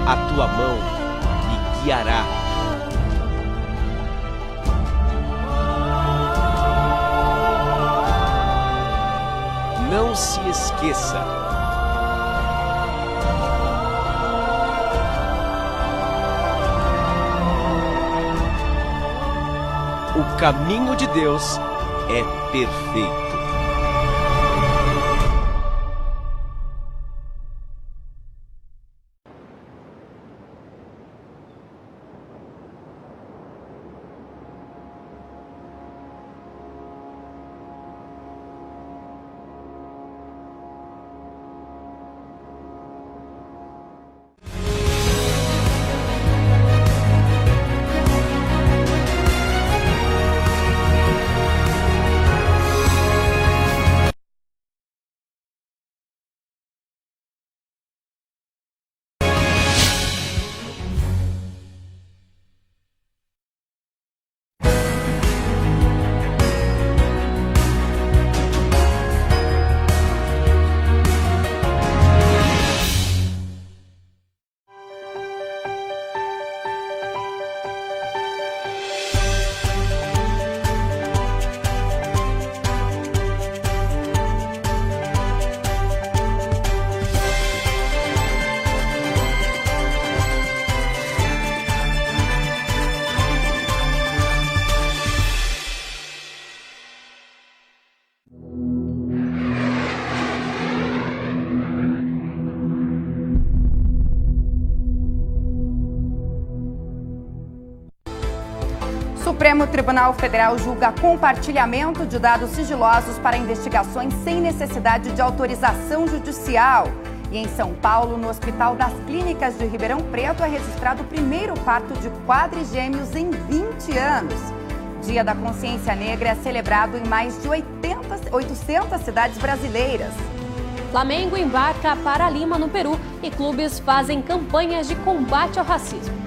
A tua mão me guiará. Não se esqueça. O caminho de Deus é perfeito. Supremo Tribunal Federal julga compartilhamento de dados sigilosos para investigações sem necessidade de autorização judicial. E em São Paulo, no Hospital das Clínicas de Ribeirão Preto, é registrado o primeiro parto de quadrigêmeos em 20 anos. Dia da Consciência Negra é celebrado em mais de 800 cidades brasileiras. Flamengo embarca para Lima, no Peru, e clubes fazem campanhas de combate ao racismo.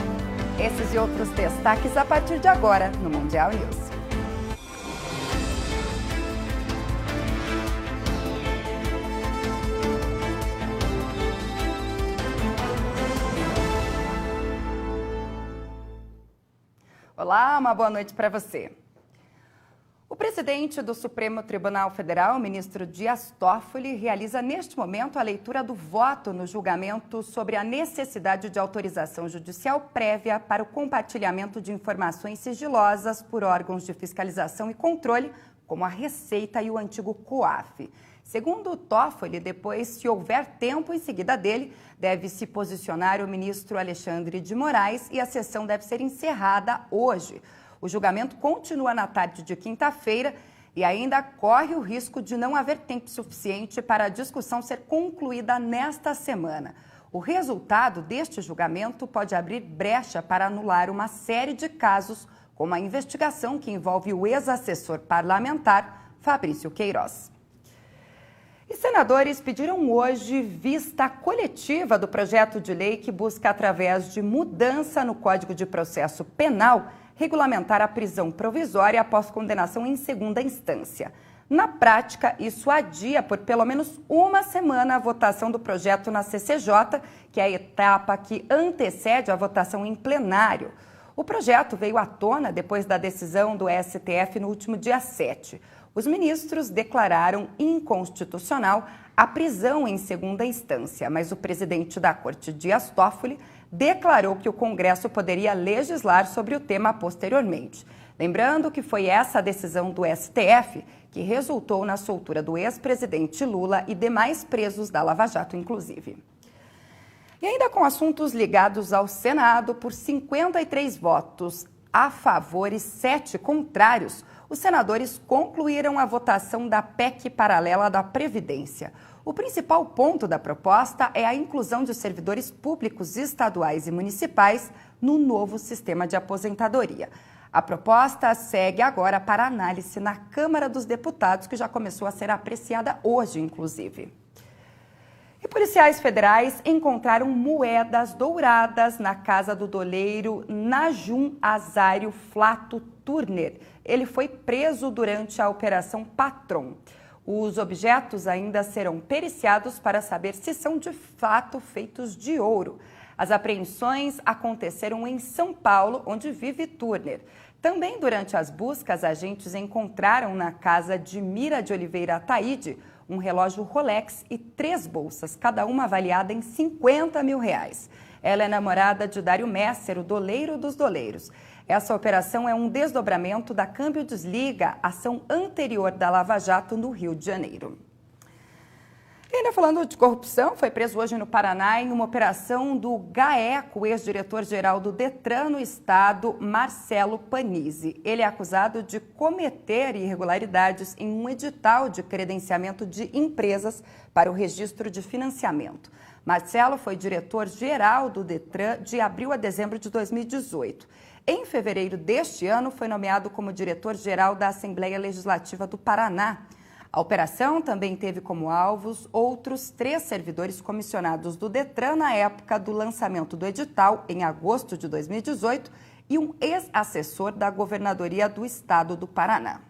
Esses e outros destaques a partir de agora no Mundial News. Olá, uma boa noite para você. O presidente do Supremo Tribunal Federal, o ministro Dias Toffoli, realiza neste momento a leitura do voto no julgamento sobre a necessidade de autorização judicial prévia para o compartilhamento de informações sigilosas por órgãos de fiscalização e controle, como a Receita e o antigo COAF. Segundo Toffoli, depois, se houver tempo em seguida dele, deve se posicionar o ministro Alexandre de Moraes e a sessão deve ser encerrada hoje. O julgamento continua na tarde de quinta-feira e ainda corre o risco de não haver tempo suficiente para a discussão ser concluída nesta semana. O resultado deste julgamento pode abrir brecha para anular uma série de casos, como a investigação que envolve o ex-assessor parlamentar Fabrício Queiroz. E senadores pediram hoje vista coletiva do projeto de lei que busca, através de mudança no Código de Processo Penal, regulamentar a prisão provisória após condenação em segunda instância. Na prática, isso adia por pelo menos uma semana a votação do projeto na CCJ, que é a etapa que antecede a votação em plenário. O projeto veio à tona depois da decisão do STF no último dia 7. Os ministros declararam inconstitucional a prisão em segunda instância, mas o presidente da Corte, Dias Toffoli, declarou que o Congresso poderia legislar sobre o tema posteriormente. Lembrando que foi essa decisão do STF que resultou na soltura do ex-presidente Lula e demais presos da Lava Jato, inclusive. E ainda com assuntos ligados ao Senado, por 53 votos a favor e 7 contrários, os senadores concluíram a votação da PEC paralela da Previdência. O principal ponto da proposta é a inclusão de servidores públicos estaduais e municipais no novo sistema de aposentadoria. A proposta segue agora para análise na Câmara dos Deputados, que já começou a ser apreciada hoje, inclusive. E policiais federais encontraram moedas douradas na casa do doleiro Najum Azário Flato Turner. Ele foi preso durante a Operação Patron. Os objetos ainda serão periciados para saber se são de fato feitos de ouro. As apreensões aconteceram em São Paulo, onde vive Turner. Também durante as buscas, agentes encontraram na casa de Mira de Oliveira Ataíde um relógio Rolex e 3 bolsas, cada uma avaliada em R$50 mil. Ela é namorada de Dário Messer, o doleiro dos doleiros. Essa operação é um desdobramento da Câmbio Desliga, ação anterior da Lava Jato no Rio de Janeiro. E ainda falando de corrupção, foi preso hoje no Paraná em uma operação do GAECO, ex-diretor-geral do Detran no estado, Marcelo Panizzi. Ele é acusado de cometer irregularidades em um edital de credenciamento de empresas para o registro de financiamento. Marcelo foi diretor-geral do Detran de abril a dezembro de 2018. Em fevereiro deste ano, foi nomeado como diretor-geral da Assembleia Legislativa do Paraná. A operação também teve como alvos outros 3 servidores comissionados do Detran na época do lançamento do edital, em agosto de 2018, e um ex-assessor da Governadoria do Estado do Paraná.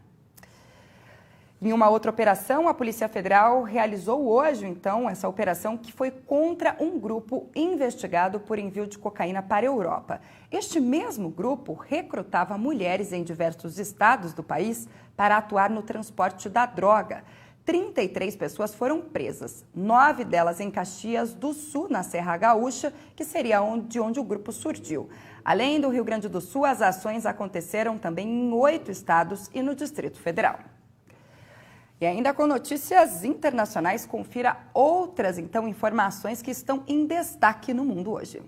Em uma outra operação, a Polícia Federal realizou hoje, então, essa operação que foi contra um grupo investigado por envio de cocaína para a Europa. Este mesmo grupo recrutava mulheres em diversos estados do país para atuar no transporte da droga. 33 pessoas foram presas, 9 delas em Caxias do Sul, na Serra Gaúcha, que seria de onde o grupo surgiu. Além do Rio Grande do Sul, as ações aconteceram também em 8 estados e no Distrito Federal. E ainda com notícias internacionais, confira outras, então, informações que estão em destaque no mundo hoje.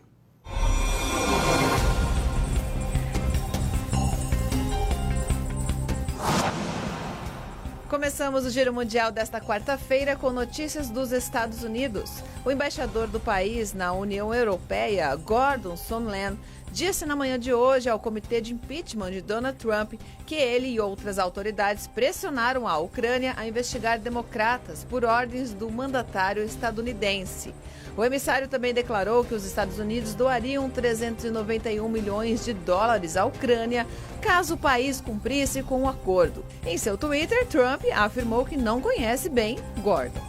Começamos o Giro Mundial desta quarta-feira com notícias dos Estados Unidos. O embaixador do país na União Europeia, Gordon Sondland, disse na manhã de hoje ao Comitê de Impeachment de Donald Trump que ele e outras autoridades pressionaram a Ucrânia a investigar democratas por ordens do mandatário estadunidense. O emissário também declarou que os Estados Unidos doariam 391 milhões de dólares à Ucrânia caso o país cumprisse com o acordo. Em seu Twitter, Trump afirmou que não conhece bem Gordon.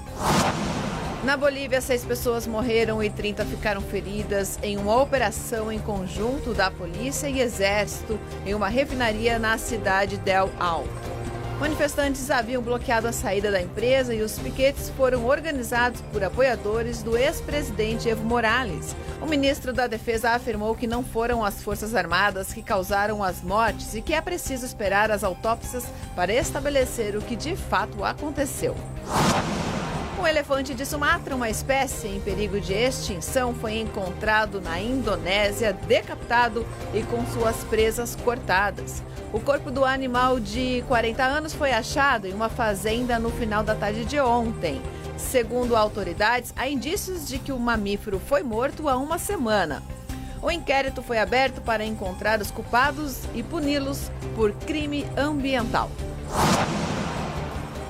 Na Bolívia, 6 pessoas morreram e 30 ficaram feridas em uma operação em conjunto da polícia e exército em uma refinaria na cidade del Alto. Manifestantes haviam bloqueado a saída da empresa e os piquetes foram organizados por apoiadores do ex-presidente Evo Morales. O ministro da Defesa afirmou que não foram as Forças Armadas que causaram as mortes e que é preciso esperar as autópsias para estabelecer o que de fato aconteceu. Um elefante de Sumatra, uma espécie em perigo de extinção, foi encontrado na Indonésia, decapitado e com suas presas cortadas. O corpo do animal de 40 anos foi achado em uma fazenda no final da tarde de ontem. Segundo autoridades, há indícios de que o mamífero foi morto há uma semana. O inquérito foi aberto para encontrar os culpados e puni-los por crime ambiental.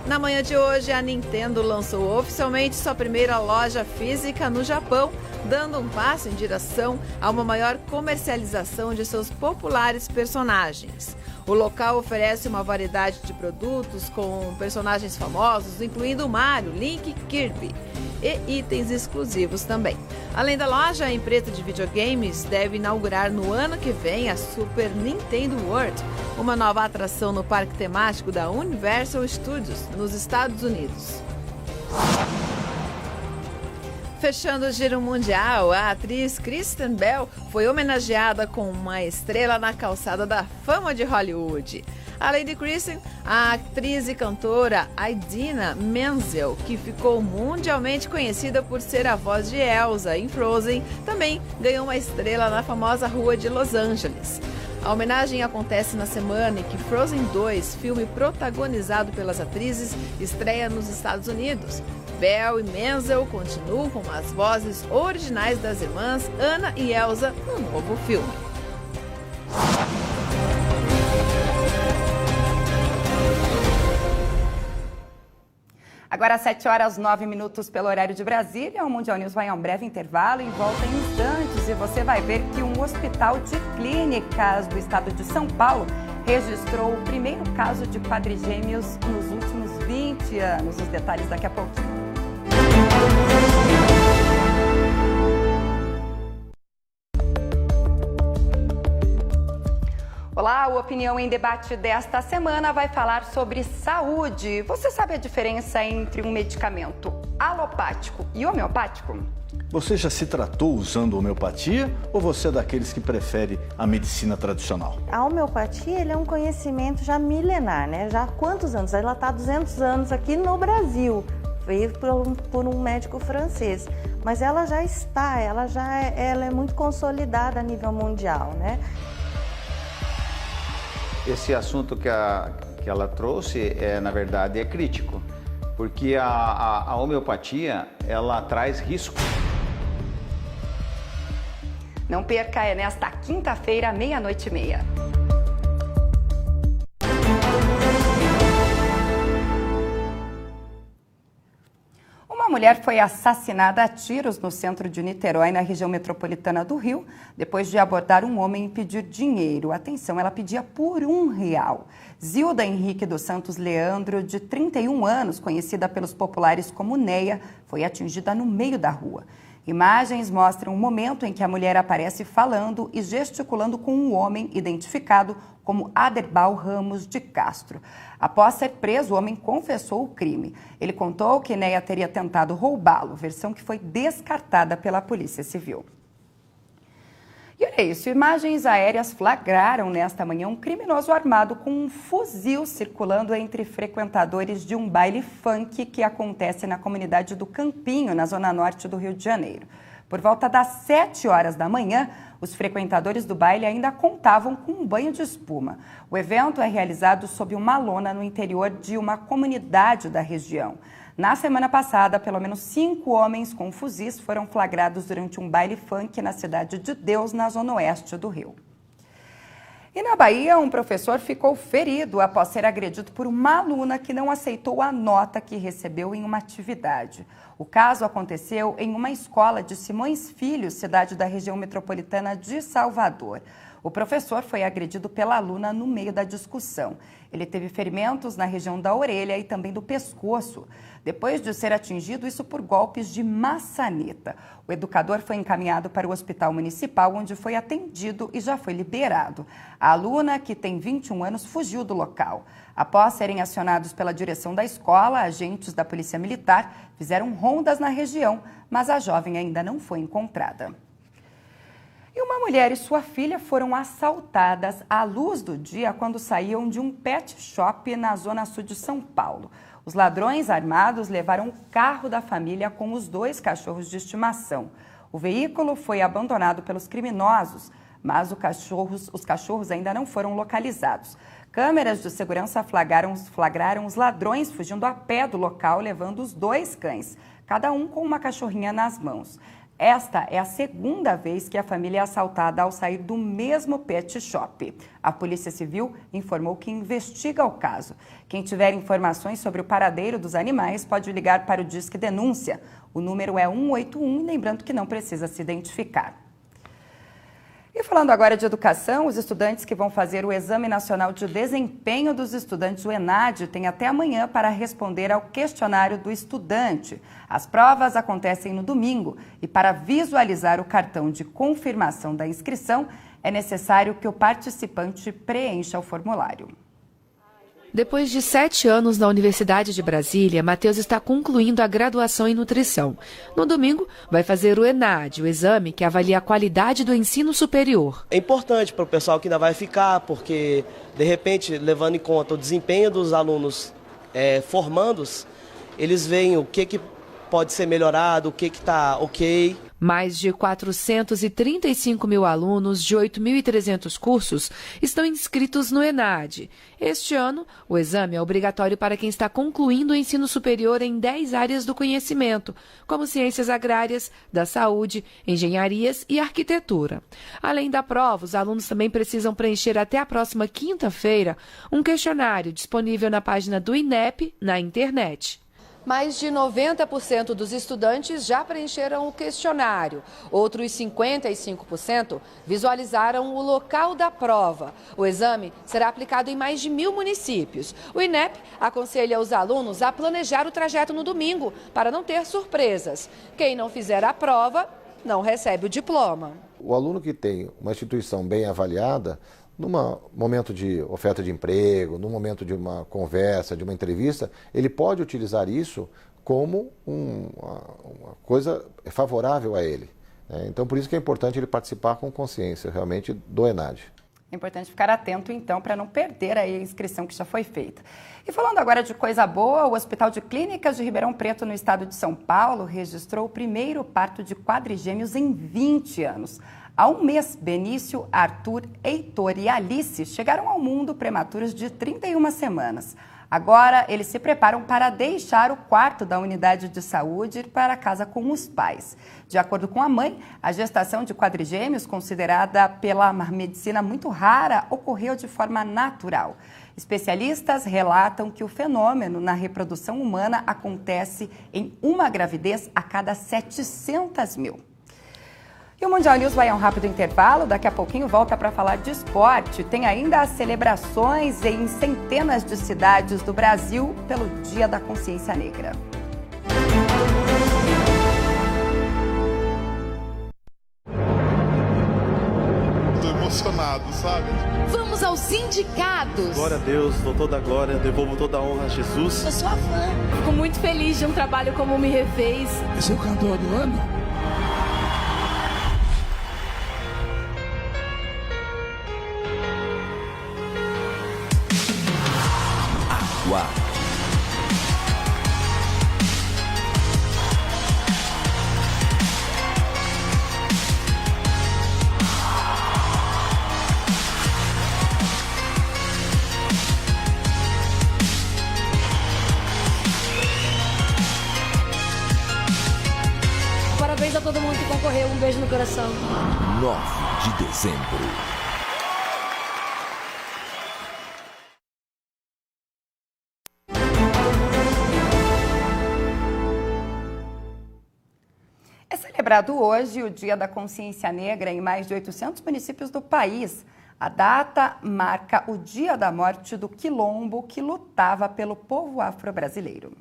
Na manhã de hoje, a Nintendo lançou oficialmente sua primeira loja física no Japão, dando um passo em direção a uma maior comercialização de seus populares personagens. O local oferece uma variedade de produtos com personagens famosos, incluindo Mario, Link e Kirby, e itens exclusivos também. Além da loja, a empresa de videogames deve inaugurar no ano que vem a Super Nintendo World, uma nova atração no parque temático da Universal Studios, nos Estados Unidos. Fechando o Giro Mundial, a atriz Kristen Bell foi homenageada com uma estrela na calçada da fama de Hollywood. Além de Kristen, a atriz e cantora Idina Menzel, que ficou mundialmente conhecida por ser a voz de Elsa em Frozen, também ganhou uma estrela na famosa rua de Los Angeles. A homenagem acontece na semana em que Frozen 2, filme protagonizado pelas atrizes, estreia nos Estados Unidos. Bell e Menzel continuam com as vozes originais das irmãs Anna e Elsa no novo filme. Agora, às 7h09 pelo horário de Brasília, o Mundial News vai a um breve intervalo e volta em instantes. E você vai ver que um hospital de clínicas do estado de São Paulo registrou o primeiro caso de quadrigêmeos nos últimos 20 anos. Os detalhes daqui a pouquinho. Olá, o Opinião em Debate desta semana vai falar sobre saúde. Você sabe a diferença entre um medicamento alopático e homeopático? Você já se tratou usando homeopatia ou você é daqueles que prefere a medicina tradicional? A homeopatia ele é um conhecimento já milenar, né? Já há quantos anos? Ela está há 200 anos aqui no Brasil, veio por um médico francês. Mas ela já está, ela é muito consolidada a nível mundial, né? Esse assunto que ela trouxe, na verdade, é crítico, porque a homeopatia, ela traz risco. Não perca, é nesta quinta-feira, 00:30. Uma mulher foi assassinada a tiros no centro de Niterói, na região metropolitana do Rio, depois de abordar um homem e pedir dinheiro. Atenção, ela pedia por R$1. Zilda Henrique dos Santos Leandro, de 31 anos, conhecida pelos populares como Neia, foi atingida no meio da rua. Imagens mostram o momento em que a mulher aparece falando e gesticulando com um homem identificado como Aderbal Ramos de Castro. Após ser preso, o homem confessou o crime. Ele contou que Neia teria tentado roubá-lo, versão que foi descartada pela Polícia Civil. E olha isso, imagens aéreas flagraram nesta manhã um criminoso armado com um fuzil circulando entre frequentadores de um baile funk que acontece na comunidade do Campinho, na zona norte do Rio de Janeiro. Por volta das 7 horas da manhã, os frequentadores do baile ainda contavam com um banho de espuma. O evento é realizado sob uma lona no interior de uma comunidade da região. Na semana passada, pelo menos 5 homens com fuzis foram flagrados durante um baile funk na Cidade de Deus, na zona oeste do Rio. E na Bahia, um professor ficou ferido após ser agredido por uma aluna que não aceitou a nota que recebeu em uma atividade. O caso aconteceu em uma escola de Simões Filho, cidade da região metropolitana de Salvador. O professor foi agredido pela aluna no meio da discussão. Ele teve ferimentos na região da orelha e também do pescoço. Depois de ser atingido, isso por golpes de maçaneta. O educador foi encaminhado para o hospital municipal, onde foi atendido e já foi liberado. A aluna, que tem 21 anos, fugiu do local. Após serem acionados pela direção da escola, agentes da Polícia Militar fizeram rondas na região, mas a jovem ainda não foi encontrada. E uma mulher e sua filha foram assaltadas à luz do dia quando saíam de um pet shop na zona sul de São Paulo. Os ladrões armados levaram o carro da família com os 2 cachorros de estimação. O veículo foi abandonado pelos criminosos, mas os cachorros ainda não foram localizados. Câmeras de segurança flagraram os ladrões fugindo a pé do local, levando os 2 cães, cada um com uma cachorrinha nas mãos. Esta é a segunda vez que a família é assaltada ao sair do mesmo pet shop. A Polícia Civil informou que investiga o caso. Quem tiver informações sobre o paradeiro dos animais pode ligar para o Disque Denúncia. O número é 181, lembrando que não precisa se identificar. E falando agora de educação, os estudantes que vão fazer o Exame Nacional de Desempenho dos Estudantes, o ENAD, têm até amanhã para responder ao questionário do estudante. As provas acontecem no domingo e para visualizar o cartão de confirmação da inscrição, é necessário que o participante preencha o formulário. Depois de 7 anos na Universidade de Brasília, Matheus está concluindo a graduação em nutrição. No domingo, vai fazer o ENAD, o exame que avalia a qualidade do ensino superior. É importante para o pessoal que ainda vai ficar, porque, de repente, levando em conta o desempenho dos alunos formandos, eles veem o que pode ser melhorado, o que está ok. Mais de 435 mil alunos de 8.300 cursos estão inscritos no ENAD. Este ano, o exame é obrigatório para quem está concluindo o ensino superior em 10 áreas do conhecimento, como ciências agrárias, da saúde, engenharias e arquitetura. Além da prova, os alunos também precisam preencher até a próxima quinta-feira um questionário disponível na página do INEP na internet. Mais de 90% dos estudantes já preencheram o questionário. Outros 55% visualizaram o local da prova. O exame será aplicado em mais de 1.000 municípios. O INEP aconselha os alunos a planejar o trajeto no domingo para não ter surpresas. Quem não fizer a prova não recebe o diploma. O aluno que tem uma instituição bem avaliada num momento de oferta de emprego, num momento de uma conversa, de uma entrevista, ele pode utilizar isso como uma coisa favorável a ele. Então, por isso que é importante ele participar com consciência, realmente, do ENAD. É importante ficar atento, então, para não perder a inscrição que já foi feita. E falando agora de coisa boa, o Hospital de Clínicas de Ribeirão Preto, no estado de São Paulo, registrou o primeiro parto de quadrigêmeos em 20 anos. Há um mês, Benício, Arthur, Heitor e Alice chegaram ao mundo prematuros de 31 semanas. Agora, eles se preparam para deixar o quarto da unidade de saúde e ir para casa com os pais. De acordo com a mãe, a gestação de quadrigêmeos, considerada pela medicina muito rara, ocorreu de forma natural. Especialistas relatam que o fenômeno na reprodução humana acontece em uma gravidez a cada 700 mil. E o Mundial News vai a um rápido intervalo, daqui a pouquinho volta para falar de esporte. Tem ainda as celebrações em centenas de cidades do Brasil pelo Dia da Consciência Negra. Estou emocionado, sabe? Vamos aos sindicatos. Glória a Deus, dou toda a glória, devolvo toda a honra a Jesus. Eu sou a fã. Fico muito feliz de um trabalho como Me Refez. Esse é o cantor do ano? Parabéns a todo mundo que concorreu. Um beijo no coração. 9 de dezembro. É celebrado hoje o Dia da Consciência Negra em mais de 800 municípios do país. A data marca o dia da morte do quilombo que lutava pelo povo afro-brasileiro.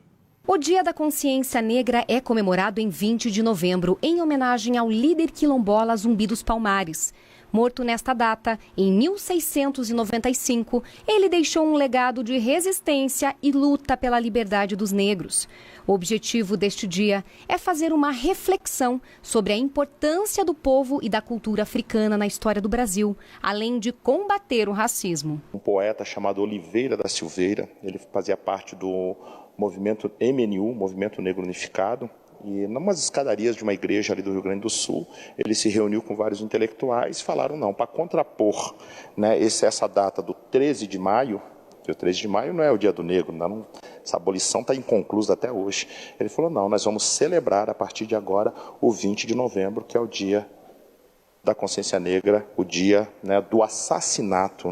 O Dia da Consciência Negra é comemorado em 20 de novembro, em homenagem ao líder quilombola Zumbi dos Palmares. Morto nesta data, em 1695, ele deixou um legado de resistência e luta pela liberdade dos negros. O objetivo deste dia é fazer uma reflexão sobre a importância do povo e da cultura africana na história do Brasil, além de combater o racismo. Um poeta chamado Oliveira da Silveira, ele fazia parte do movimento MNU, Movimento Negro Unificado, e numas escadarias de uma igreja ali do Rio Grande do Sul, ele se reuniu com vários intelectuais e falaram, não, para contrapor, né, essa data do 13 de maio, que o 13 de maio não é o dia do negro, não, essa abolição está inconclusa até hoje. Ele falou, não, nós vamos celebrar a partir de agora o 20 de novembro, que é o dia da consciência negra, o dia, né, do assassinato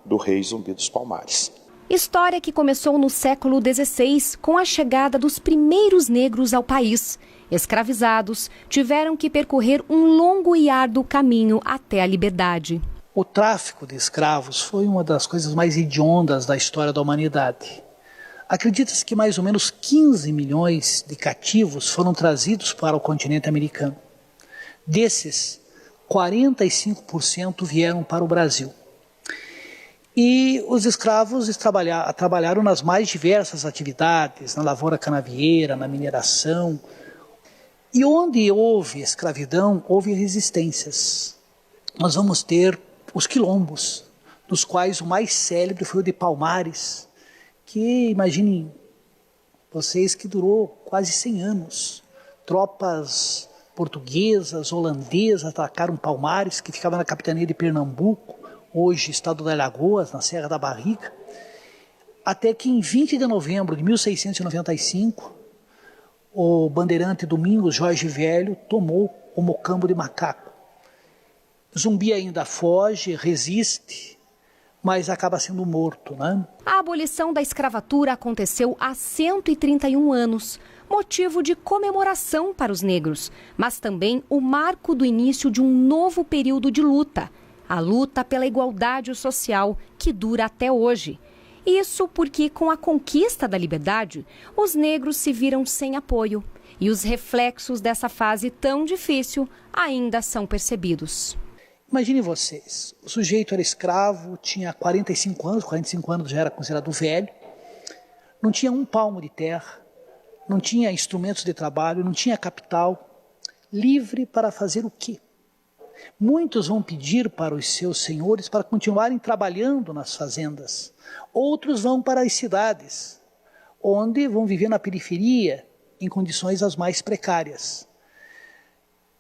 do rei Zumbi dos Palmares. História que começou no século XVI, com a chegada dos primeiros negros ao país. Escravizados, tiveram que percorrer um longo e árduo caminho até a liberdade. O tráfico de escravos foi uma das coisas mais hediondas da história da humanidade. Acredita-se que mais ou menos 15 milhões de cativos foram trazidos para o continente americano. Desses, 45% vieram para o Brasil. E os escravos trabalharam nas mais diversas atividades, na lavoura canavieira, na mineração. E onde houve escravidão, houve resistências. Nós vamos ter os quilombos, dos quais o mais célebre foi o de Palmares, que, imaginem vocês, que durou quase 100 anos. Tropas portuguesas, holandesas atacaram Palmares, que ficava na capitania de Pernambuco, hoje estado da Alagoas, na Serra da Barriga, até que em 20 de novembro de 1695, o bandeirante Domingos Jorge Velho tomou o Mocambo de Macaco. Zumbi ainda foge, resiste, mas acaba sendo morto, né? A abolição da escravatura aconteceu há 131 anos, motivo de comemoração para os negros, mas também o marco do início de um novo período de luta, a luta pela igualdade social, que dura até hoje. Isso porque, com a conquista da liberdade, os negros se viram sem apoio. E os reflexos dessa fase tão difícil ainda são percebidos. Imaginem vocês, o sujeito era escravo, tinha 45 anos já era considerado velho, não tinha um palmo de terra, não tinha instrumentos de trabalho, não tinha capital, livre para fazer o quê? Muitos vão pedir para os seus senhores para continuarem trabalhando nas fazendas. Outros vão para as cidades, onde vão viver na periferia, em condições as mais precárias.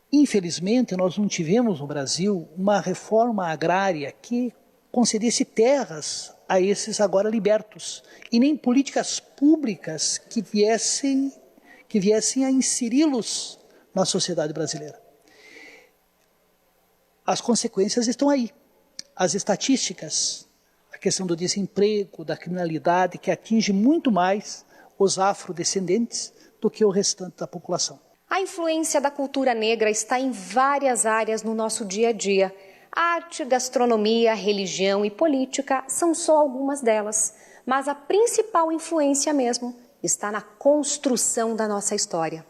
Infelizmente, nós não tivemos no Brasil uma reforma agrária que concedesse terras a esses agora libertos, e nem políticas públicas que viessem a inseri-los na sociedade brasileira. As consequências estão aí. As estatísticas, a questão do desemprego, da criminalidade, que atinge muito mais os afrodescendentes do que o restante da população. A influência da cultura negra está em várias áreas no nosso dia a dia. Arte, gastronomia, religião e política são só algumas delas. Mas a principal influência mesmo está na construção da nossa história.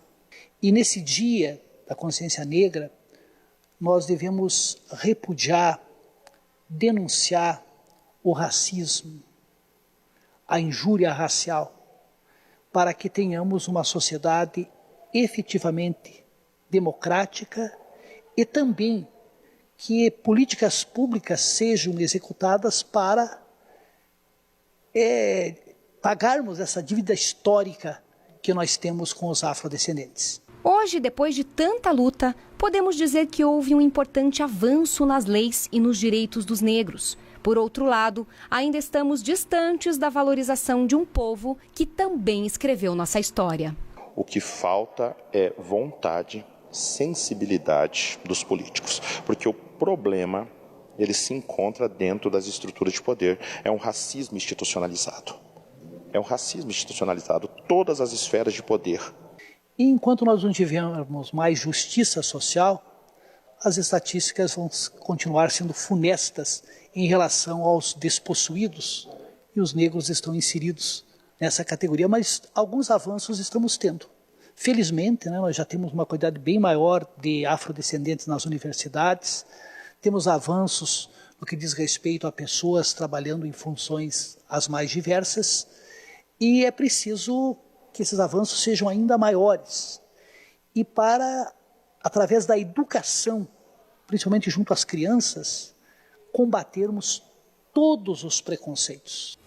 E nesse dia da consciência negra, nós devemos repudiar, denunciar o racismo, a injúria racial, para que tenhamos uma sociedade efetivamente democrática e também que políticas públicas sejam executadas para pagarmos essa dívida histórica que nós temos com os afrodescendentes. Hoje, depois de tanta luta, podemos dizer que houve um importante avanço nas leis e nos direitos dos negros. Por outro lado, ainda estamos distantes da valorização de um povo que também escreveu nossa história. O que falta é vontade, sensibilidade dos políticos, porque o problema ele se encontra dentro das estruturas de poder. É um racismo institucionalizado. É um racismo institucionalizado, todas as esferas de poder. E enquanto nós não tivermos mais justiça social, as estatísticas vão continuar sendo funestas em relação aos despossuídos, e os negros estão inseridos nessa categoria, mas alguns avanços estamos tendo. Felizmente, nós já temos uma quantidade bem maior de afrodescendentes nas universidades, temos avanços no que diz respeito a pessoas trabalhando em funções as mais diversas, e é preciso que esses avanços sejam ainda maiores. E para, através da educação, principalmente junto às crianças, combatermos todos os preconceitos.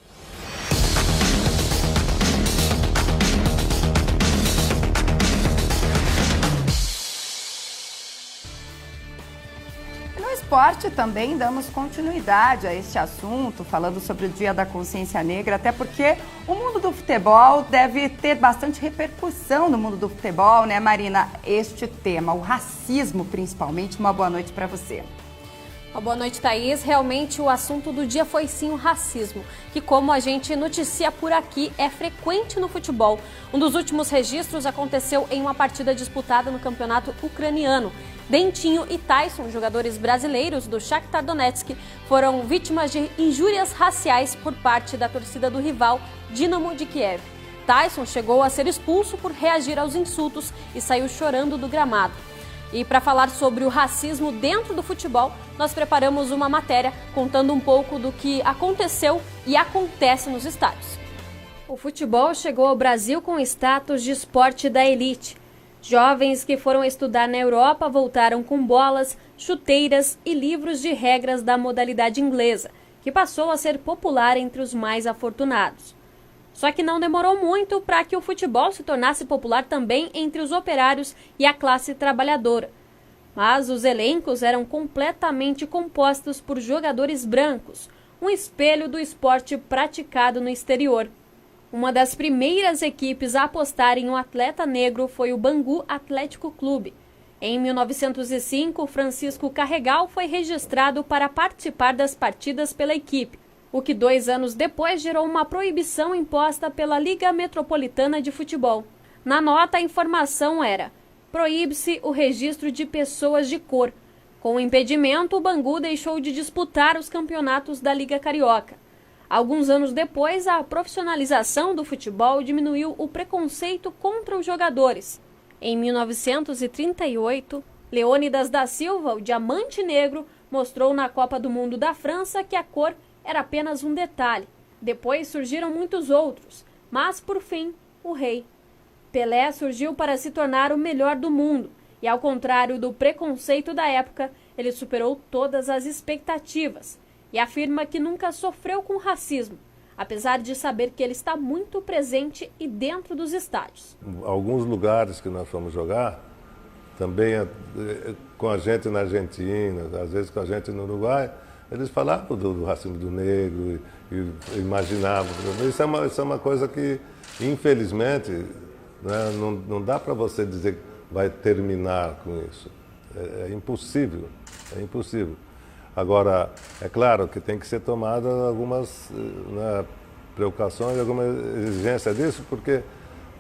Esporte também damos continuidade a este assunto, falando sobre o Dia da Consciência Negra, até porque o mundo do futebol deve ter bastante repercussão no mundo do futebol, né, Marina? Este tema, o racismo principalmente. Uma boa noite para você. Uma boa noite, Thaís. Realmente o assunto do dia foi sim o racismo, que como a gente noticia por aqui, é frequente no futebol. Um dos últimos registros aconteceu em uma partida disputada no campeonato ucraniano. Dentinho e Tyson, jogadores brasileiros do Shakhtar Donetsk, foram vítimas de injúrias raciais por parte da torcida do rival Dinamo de Kiev. Tyson chegou a ser expulso por reagir aos insultos e saiu chorando do gramado. E para falar sobre o racismo dentro do futebol, nós preparamos uma matéria contando um pouco do que aconteceu e acontece nos estádios. O futebol chegou ao Brasil com status de esporte da elite. Jovens que foram estudar na Europa voltaram com bolas, chuteiras e livros de regras da modalidade inglesa, que passou a ser popular entre os mais afortunados. Só que não demorou muito para que o futebol se tornasse popular também entre os operários e a classe trabalhadora. Mas os elencos eram completamente compostos por jogadores brancos, um espelho do esporte praticado no exterior. Uma das primeiras equipes a apostar em um atleta negro foi o Bangu Atlético Clube. Em 1905, Francisco Carregal foi registrado para participar das partidas pela equipe, o que 2 anos depois gerou uma proibição imposta pela Liga Metropolitana de Futebol. Na nota, a informação era: proíbe-se o registro de pessoas de cor. Com o impedimento, o Bangu deixou de disputar os campeonatos da Liga Carioca. Alguns anos depois, a profissionalização do futebol diminuiu o preconceito contra os jogadores. Em 1938, Leônidas da Silva, o Diamante Negro, mostrou na Copa do Mundo da França que a cor era apenas um detalhe. Depois surgiram muitos outros, mas por fim, o rei. Pelé surgiu para se tornar o melhor do mundo e, ao contrário do preconceito da época, ele superou todas as expectativas e afirma que nunca sofreu com racismo, apesar de saber que ele está muito presente e dentro dos estádios. Alguns lugares que nós fomos jogar, também com a gente na Argentina, às vezes com a gente no Uruguai, eles falavam do racismo do negro e imaginavam. Isso é uma coisa que, infelizmente, né, não dá para você dizer que vai terminar com isso. É impossível, é impossível. Agora, é claro que tem que ser tomada algumas precauções, alguma exigência disso, porque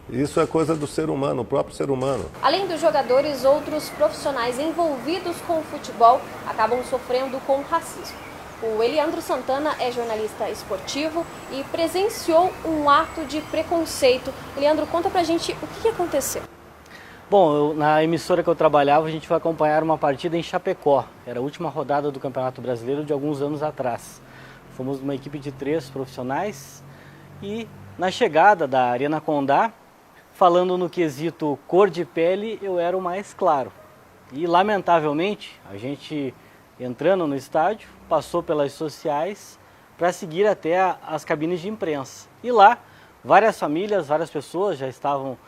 isso é coisa do ser humano, o próprio ser humano. Além dos jogadores, outros profissionais envolvidos com o futebol acabam sofrendo com racismo. O Eliandro Santana é jornalista esportivo e presenciou um ato de preconceito. Eliandro, conta pra gente o que aconteceu. Bom, na emissora que eu trabalhava, a gente foi acompanhar uma partida em Chapecó. Era a última rodada do Campeonato Brasileiro de alguns anos atrás. Fomos uma equipe de 3 profissionais e na chegada da Arena Condá, falando no quesito cor de pele, eu era o mais claro. E lamentavelmente, a gente entrando no estádio, passou pelas sociais para seguir até as cabines de imprensa. E lá, várias famílias, várias pessoas já estavam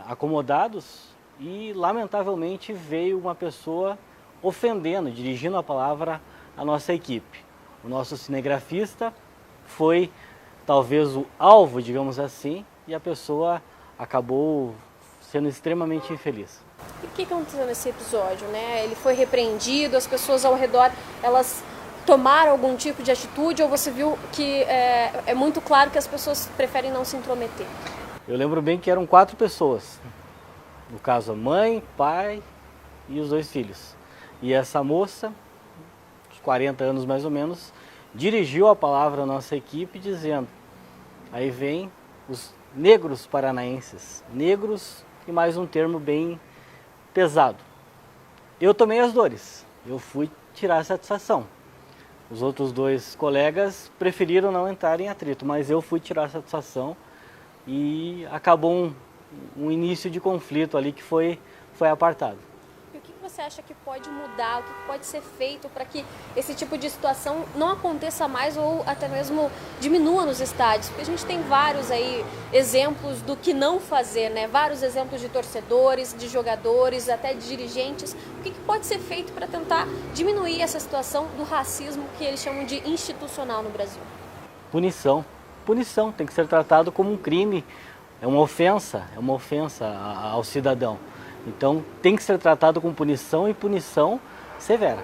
acomodados e lamentavelmente veio uma pessoa ofendendo, dirigindo a palavra à nossa equipe. O nosso cinegrafista foi talvez o alvo, digamos assim, e a pessoa acabou sendo extremamente infeliz. E o que aconteceu nesse episódio, né? Ele foi repreendido, as pessoas ao redor, elas tomaram algum tipo de atitude ou você viu que é muito claro que as pessoas preferem não se intrometer? Eu lembro bem que eram 4 pessoas, no caso a mãe, pai e os 2 filhos. E essa moça, uns 40 anos mais ou menos, dirigiu a palavra à nossa equipe dizendo, aí vem os negros paranaenses, negros e mais um termo bem pesado. Eu tomei as dores, eu fui tirar a satisfação. Os outros 2 colegas preferiram não entrar em atrito, mas eu fui tirar a satisfação. E acabou um início de conflito ali que foi apartado. E o que você acha que pode mudar, o que pode ser feito para que esse tipo de situação não aconteça mais ou até mesmo diminua nos estádios? Porque a gente tem vários aí exemplos do que não fazer, né? Vários exemplos de torcedores, de jogadores, até de dirigentes. O que pode ser feito para tentar diminuir essa situação do racismo que eles chamam de institucional no Brasil? Punição. Punição, tem que ser tratado como um crime, é uma ofensa ao cidadão. Então tem que ser tratado com punição e punição severa.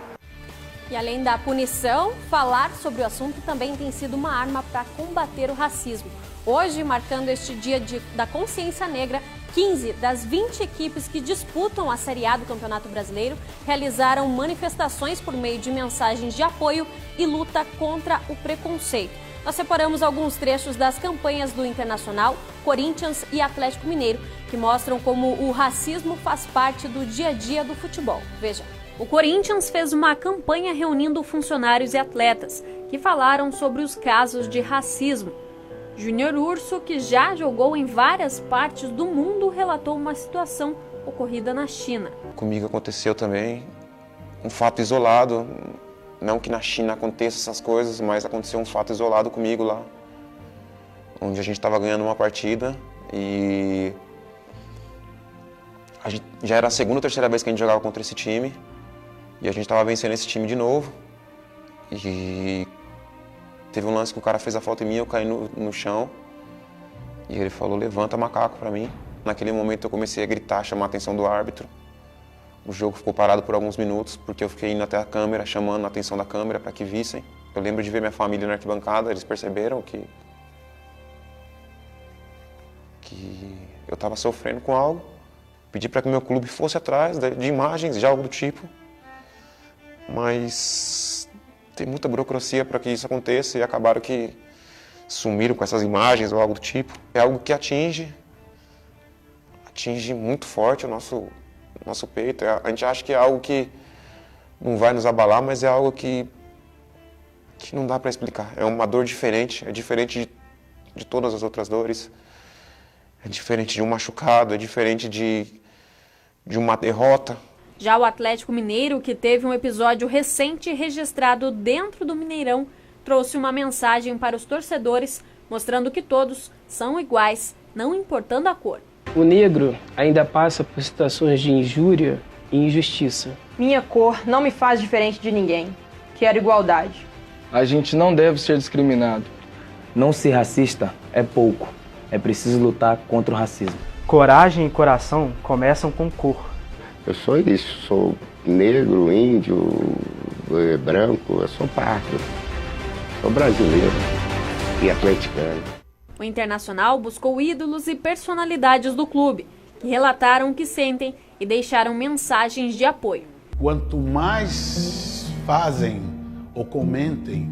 E além da punição, falar sobre o assunto também tem sido uma arma para combater o racismo. Hoje, marcando este dia da consciência negra, 15 das 20 equipes que disputam a Série A do Campeonato Brasileiro realizaram manifestações por meio de mensagens de apoio e luta contra o preconceito. Nós separamos alguns trechos das campanhas do Internacional, Corinthians e Atlético Mineiro, que mostram como o racismo faz parte do dia a dia do futebol. Veja, o Corinthians fez uma campanha reunindo funcionários e atletas, que falaram sobre os casos de racismo. Júnior Urso, que já jogou em várias partes do mundo, relatou uma situação ocorrida na China. Comigo aconteceu também um fato isolado. Não que na China aconteça essas coisas, mas aconteceu um fato isolado comigo lá, onde a gente estava ganhando uma partida e já era a segunda ou terceira vez que a gente jogava contra esse time e a gente estava vencendo esse time de novo e teve um lance que o cara fez a falta em mim, eu caí no chão e ele falou, levanta macaco pra mim. Naquele momento eu comecei a gritar, chamar a atenção do árbitro. O jogo ficou parado por alguns minutos, porque eu fiquei indo até a câmera, chamando a atenção da câmera para que vissem. Eu lembro de ver minha família na arquibancada, eles perceberam que eu estava sofrendo com algo. Pedi para que meu clube fosse atrás de imagens, de algo do tipo. Mas tem muita burocracia para que isso aconteça e acabaram que sumiram com essas imagens ou algo do tipo. É algo que atinge muito forte o nosso peito. A gente acha que é algo que não vai nos abalar, mas é algo que não dá para explicar. É uma dor diferente, é diferente de todas as outras dores. É diferente de um machucado, é diferente de uma derrota. Já o Atlético Mineiro, que teve um episódio recente registrado dentro do Mineirão, trouxe uma mensagem para os torcedores, mostrando que todos são iguais, não importando a cor. O negro ainda passa por situações de injúria e injustiça. Minha cor não me faz diferente de ninguém. Quero igualdade. A gente não deve ser discriminado. Não ser racista é pouco. É preciso lutar contra o racismo. Coragem e coração começam com cor. Eu sou isso, sou negro, índio, branco, eu sou pardo. Sou brasileiro e atleticano. O Internacional buscou ídolos e personalidades do clube, que relataram o que sentem e deixaram mensagens de apoio. Quanto mais fazem ou comentem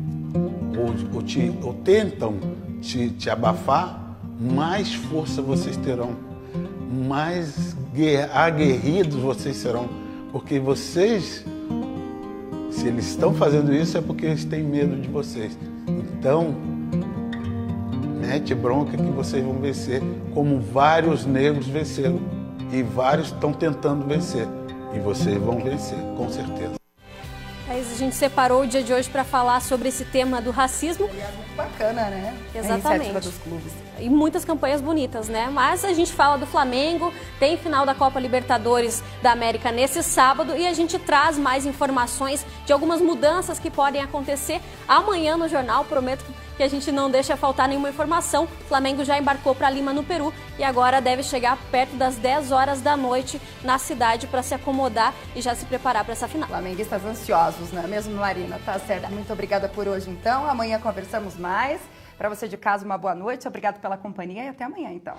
ou tentam te abafar, mais força vocês terão, mais aguerridos vocês serão, porque vocês, se eles estão fazendo isso, é porque eles têm medo de vocês. Então, mete bronca que vocês vão vencer, como vários negros venceram, e vários estão tentando vencer, e vocês vão vencer, com certeza. A gente separou o dia de hoje para falar sobre esse tema do racismo. É muito bacana, né? Exatamente. A iniciativa dos clubes. E muitas campanhas bonitas, né? Mas a gente fala do Flamengo, tem final da Copa Libertadores da América nesse sábado e a gente traz mais informações de algumas mudanças que podem acontecer amanhã no jornal. Prometo que a gente não deixa faltar nenhuma informação. O Flamengo já embarcou para Lima, no Peru, e agora deve chegar perto das 10 horas da noite na cidade para se acomodar e já se preparar para essa final. Flamenguistas ansiosos, não é mesmo, Marina? Tá certo. Muito obrigada por hoje, então. Amanhã conversamos mais. Para você de casa, uma boa noite. Obrigado pela companhia e até amanhã, então.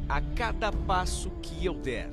A cada passo que eu der,